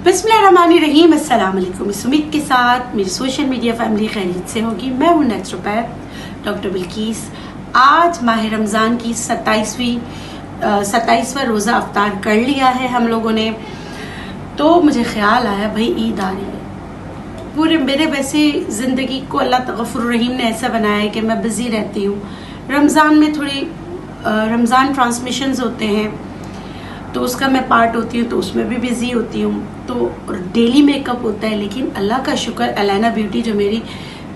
बिस्मिल्लाहिर्रहमानिर्रहीम। अस्सलाम वालेकुम। इस उम्मीद के साथ मेरी सोशल मीडिया फैमिली खैरियत से होगी। मैं हूँ नेचुरोपैथ डॉक्टर बिल्किस। आज माह रमज़ान की 27वां रोज़ा अफ्तार कर लिया है हम लोगों ने। तो मुझे ख्याल आया भाई ईद आ रही है। पूरे मेरे वैसे ज़िंदगी को अल्लाह गफ़ूर रहीम ने ऐसा बनाया है कि मैं बिज़ी रहती हूँ। रमज़ान में थोड़ी रमज़ान ट्रांसमिशंस होते हैं तो उसका मैं पार्ट होती हूँ, तो उसमें भी बिज़ी होती हूँ। तो डेली मेकअप होता है, लेकिन अल्लाह का शुक्र अलाना ब्यूटी जो मेरी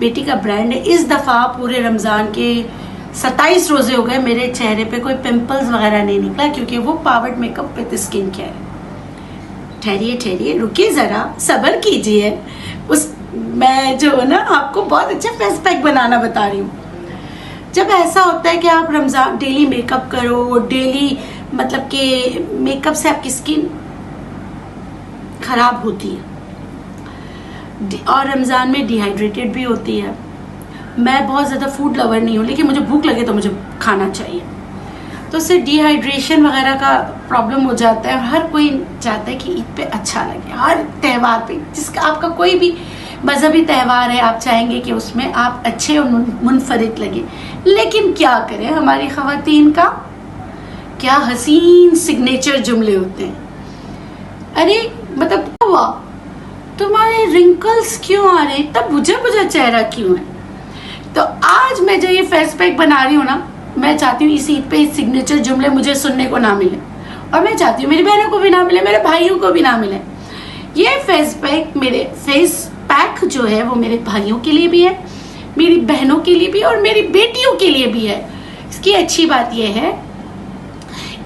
बेटी का ब्रांड है, इस दफ़ा पूरे रमज़ान के 27 रोज़े हो गए, मेरे चेहरे पे कोई पिंपल्स वगैरह नहीं निकला, क्योंकि वो powered makeup with skin care है। ठहरिए रुकिए ज़रा, सब्र कीजिए। मैं जो है ना आपको बहुत अच्छा फेस पैक बनाना बता रही हूँ। जब ऐसा होता है कि आप रमज़ान डेली मेकअप करो, डेली मतलब कि मेकअप से आपकी स्किन खराब होती है और रमज़ान में डिहाइड्रेटेड भी होती है। मैं बहुत ज़्यादा फूड लवर नहीं हूँ, लेकिन मुझे भूख लगे तो मुझे खाना चाहिए, तो उससे डिहाइड्रेशन वगैरह का प्रॉब्लम हो जाता है। और हर कोई चाहता है कि ईद पे अच्छा लगे, हर त्यौहार पे, जिसका आपका कोई भी मजहबी त्यौहार है, आप चाहेंगे कि उसमें आप अच्छे और मुनफरिद लगे। लेकिन क्या करें, हमारी ख़वातीन का क्या हसीन सिग्नेचर जुमले होते हैं। अरे मतलब क्या हुआ, तुम्हारे रिंकल्स क्यों आ रहे, तब बुझा चेहरा क्यों है। तो आज मैं जो ये फेस पैक बना रही हूँ ना, मैं चाहती हूँ इस ईद पे इस सिग्नेचर जुमले मुझे सुनने को ना मिले, और मैं चाहती हूँ मेरी बहनों को भी ना मिले, मेरे भाइयों को भी ना मिले। ये फेस पैक जो है वो मेरे भाइयों के लिए भी है, मेरी बहनों के लिए भी, और मेरी बेटियों के लिए भी है। इसकी अच्छी बात यह है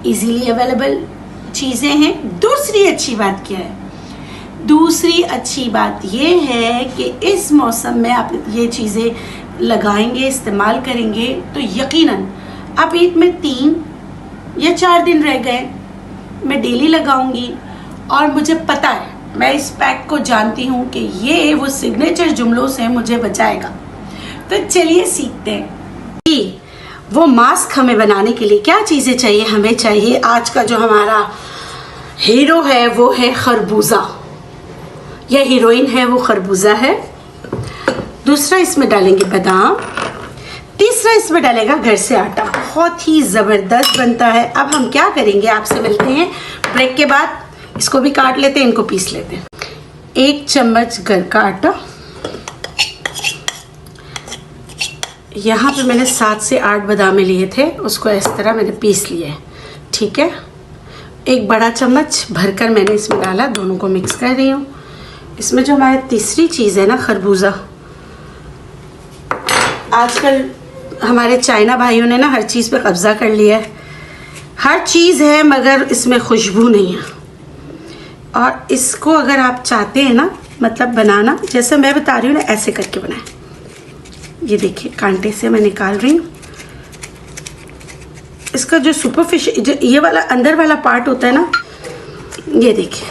इजीली अवेलेबल चीज़ें हैं। दूसरी अच्छी बात क्या है, दूसरी अच्छी बात ये है कि इस मौसम में आप ये चीज़ें लगाएंगे, इस्तेमाल करेंगे, तो यकीनन अब ईद में 3 या 4 दिन रह गए, मैं डेली लगाऊंगी। और मुझे पता है, मैं इस पैक को जानती हूँ कि ये वो सिग्नेचर जुमलों से मुझे बचाएगा। तो चलिए सीखते हैं कि वो मास्क हमें बनाने के लिए क्या चीज़ें चाहिए। हमें चाहिए, आज का जो हमारा हीरो है वो है खरबूजा, या हीरोइन है वो खरबूजा है। दूसरा इसमें डालेंगे बादाम। तीसरा इसमें डालेगा घर से आटा, बहुत ही ज़बरदस्त बनता है। अब हम क्या करेंगे, आपसे मिलते हैं ब्रेक के बाद। इसको भी काट लेते हैं, इनको पीस लेते हैं। 1 चम्मच घर का आटा, यहाँ पे मैंने 7 से 8 बादाम लिए थे, उसको इस तरह मैंने पीस लिया है, ठीक है। 1 बड़ा चम्मच भरकर मैंने इसमें डाला, दोनों को मिक्स कर रही हूँ। इसमें जो हमारी तीसरी चीज़ है ना, खरबूजा, आजकल हमारे चाइना भाइयों ने ना हर चीज़ पे कब्ज़ा कर लिया है। हर चीज़ है मगर इसमें खुशबू नहीं है। और इसको अगर आप चाहते हैं ना, मतलब बनाना जैसे मैं बता रही हूँ ना, ऐसे करके बनाएं। ये देखिए, कांटे से मैं निकाल रही हूँ। इसका जो सुपरफिशियल, जो ये वाला अंदर वाला पार्ट होता है ना, ये देखिए,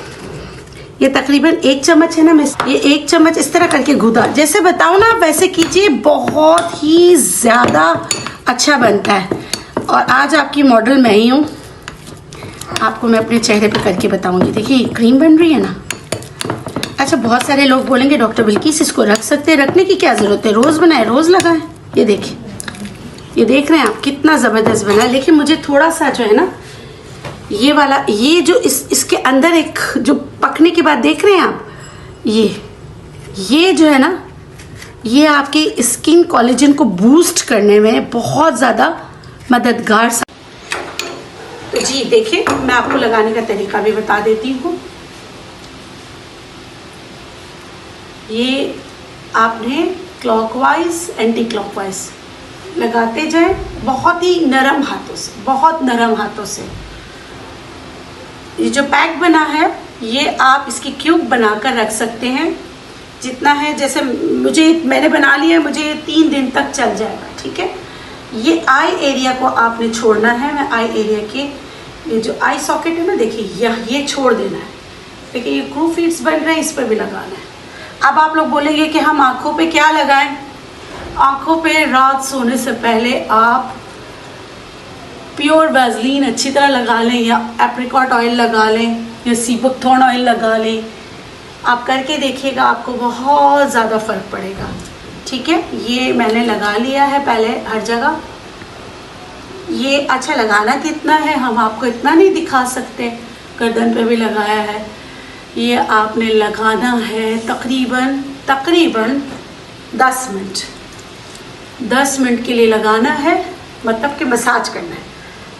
ये तकरीबन 1 चम्मच है ना, मैं ये 1 चम्मच इस तरह करके घुदा, जैसे बताऊँ ना वैसे कीजिए, बहुत ही ज़्यादा अच्छा बनता है। और आज आपकी मॉडल मैं ही हूँ, आपको मैं अपने चेहरे पे करके बताऊँगी। देखिए क्रीम बन रही है ना। अच्छा, बहुत सारे लोग बोलेंगे डॉक्टर बिल्किस इसको रख सकते हैं, रखने की क्या ज़रूरत है, रोज़ बनाए रोज़ लगाएं। ये देखिए, ये देख रहे हैं आप कितना ज़बरदस्त बना है। लेकिन मुझे थोड़ा सा जो है ना, ये वाला, ये जो इसके अंदर एक जो पकने के बाद देख रहे हैं आप, ये जो है ना, ये आपके स्किन कोलेजन को बूस्ट करने में बहुत ज़्यादा मददगार। तो जी देखिए, मैं आपको लगाने का तरीका भी बता देती हूँ। ये आपने क्लॉकवाइज एंटी क्लॉकवाइज लगाते जाए, बहुत ही नरम हाथों से, बहुत नरम हाथों से। ये जो पैक बना है, ये आप इसकी क्यूब बनाकर रख सकते हैं, जितना है। जैसे मैंने बना लिया, मुझे 3 दिन तक चल जाएगा, ठीक है। ये आई एरिया को आपने छोड़ना है। मैं आई एरिया के ये जो आई सॉकेट है ना, देखिए ये छोड़ देना है। देखिए ये क्रू फीड्स बन रहे हैं, इस पर भी लगाना है। अब आप लोग बोलेंगे कि हम आँखों पे क्या लगाएं। आँखों पे रात सोने से पहले आप प्योर वैसलीन अच्छी तरह लगा लें, या एप्रिकॉट ऑयल लगा लें, या सीबकथॉर्न ऑयल लगा लें, आप करके देखिएगा, आपको बहुत ज़्यादा फ़र्क पड़ेगा। ठीक है, ये मैंने लगा लिया है पहले हर जगह। ये अच्छा लगाना कितना है हम आपको इतना नहीं दिखा सकते, गर्दन पे भी लगाया है। ये आपने लगाना है तकरीबन 10 मिनट, 10 मिनट के लिए लगाना है, मतलब कि मसाज करना है।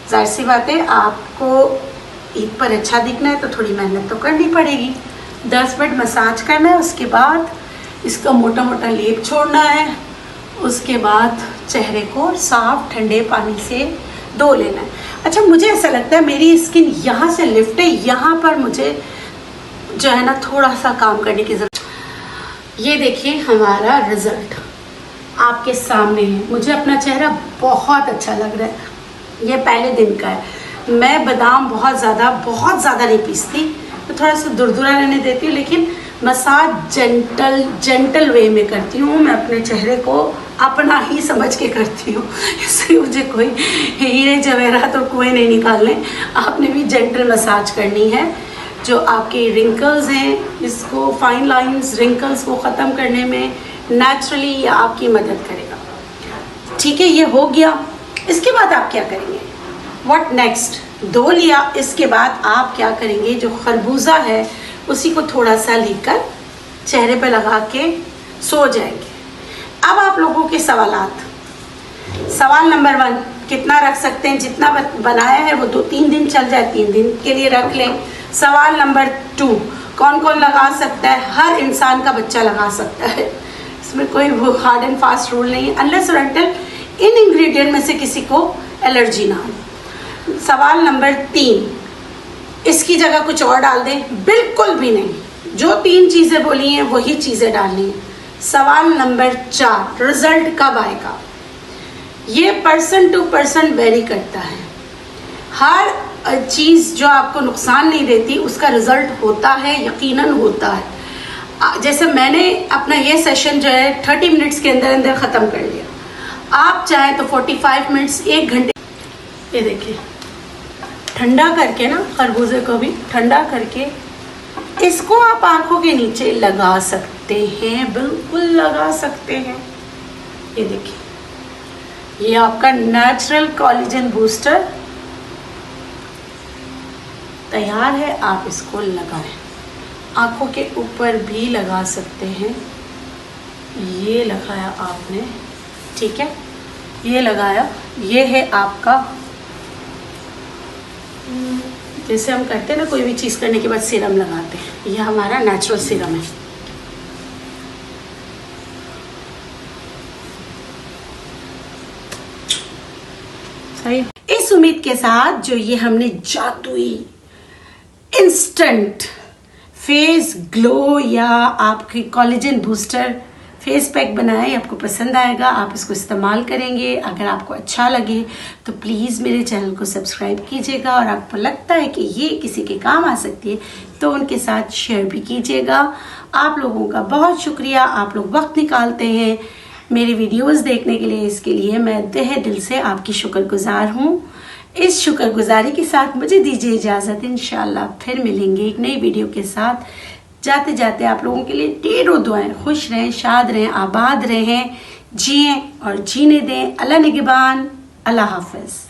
जाहिर सी बात है, आपको ईद पर अच्छा दिखना है तो थोड़ी मेहनत तो करनी पड़ेगी। 10 मिनट मसाज करना है, उसके बाद इसका मोटा मोटा लेप छोड़ना है। उसके बाद चेहरे को साफ ठंडे पानी से धो लेना है। अच्छा, मुझे ऐसा लगता है मेरी स्किन यहाँ से लिफ्ट है, यहाँ पर मुझे जो है ना थोड़ा सा काम करने की ज़रूरत। ये देखिए हमारा रिज़ल्ट आपके सामने है। मुझे अपना चेहरा बहुत अच्छा लग रहा है। ये पहले दिन का है। मैं बादाम बहुत ज़्यादा नहीं पीसती, तो थोड़ा सा दुरदुरा रहने देती हूँ, लेकिन मसाज जेंटल वे में करती हूँ। मैं अपने चेहरे को अपना ही समझ के करती हूँ, इसलिए मुझे कोई हीरे जवेरात तो कोई नहीं निकालने। आपने भी जेंटल मसाज करनी है। जो आपके रिंकल्स हैं, इसको फाइन लाइंस रिंकल्स को ख़त्म करने में नेचुरली ये आपकी मदद करेगा। ठीक है, ये हो गया। इसके बाद आप क्या करेंगे, व्हाट नेक्स्ट? धो लिया, इसके बाद आप क्या करेंगे, जो खरबूजा है उसी को थोड़ा सा लेकर चेहरे पे लगा के सो जाएंगे। अब आप लोगों के सवालात। सवाल नंबर 1, कितना रख सकते हैं? जितना बनाया है वो 2-3 दिन चल जाए, 3 दिन के लिए रख लें। सवाल नंबर 2, कौन कौन लगा सकता है? हर इंसान का बच्चा लगा सकता है, इसमें कोई वो हार्ड एंड फास्ट रूल नहीं है, अनलेस और अनटिल इन इंग्रेडिएंट में से किसी को एलर्जी ना हो। सवाल नंबर 3, इसकी जगह कुछ और डाल दें? बिल्कुल भी नहीं, जो 3 चीज़ें बोली हैं वही चीज़ें डालनी है। सवाल नंबर 4, रिजल्ट कब आएगा? ये पर्सन टू पर्सन वेरी करता है। हर चीज़ जो आपको नुकसान नहीं देती उसका रिजल्ट होता है, यकीनन होता है। जैसे मैंने अपना ये सेशन जो है 30 मिनट्स के अंदर अंदर ख़त्म कर लिया। आप चाहें तो 45 मिनट्स, 1 घंटे। ये देखिए, ठंडा करके ना, खरबूजे को भी ठंडा करके इसको आप आंखों के नीचे लगा सकते हैं, बिल्कुल लगा सकते हैं। ये देखिए, ये आपका नेचुरल कोलेजन बूस्टर तैयार है। आप इसको लगाएं, आंखों के ऊपर भी लगा सकते हैं। ये लगाया आपने, ठीक है, ये लगाया। ये है आपका, जैसे हम करते हैं ना कोई भी चीज़ करने के बाद सीरम लगाते हैं, ये हमारा नेचुरल सीरम है। सही। इस उम्मीद के साथ जो ये हमने जादुई इंस्टेंट फेस ग्लो या आपकी कोलेजन बूस्टर फेस पैक बनाया है, आपको पसंद आएगा, आप इसको इस्तेमाल करेंगे। अगर आपको अच्छा लगे तो प्लीज़ मेरे चैनल को सब्सक्राइब कीजिएगा, और आपको लगता है कि ये किसी के काम आ सकती है तो उनके साथ शेयर भी कीजिएगा। आप लोगों का बहुत शुक्रिया, आप लोग वक्त निकालते हैं मेरी वीडियोस देखने के लिए। इसके लिए मैं तहे दिल से आपकी शुक्रगुजार हूँ। इस शुक्रगुजारी के साथ मुझे दीजिए इजाज़त। इंशाल्लाह फिर मिलेंगे एक नई वीडियो के साथ। जाते जाते आप लोगों के लिए ढेरों दुआएं। खुश रहें, शाद रहें, आबाद रहें, जिएं और जीने दें। अल्लाह निगहबान। अल्लाह हाफ़िज़।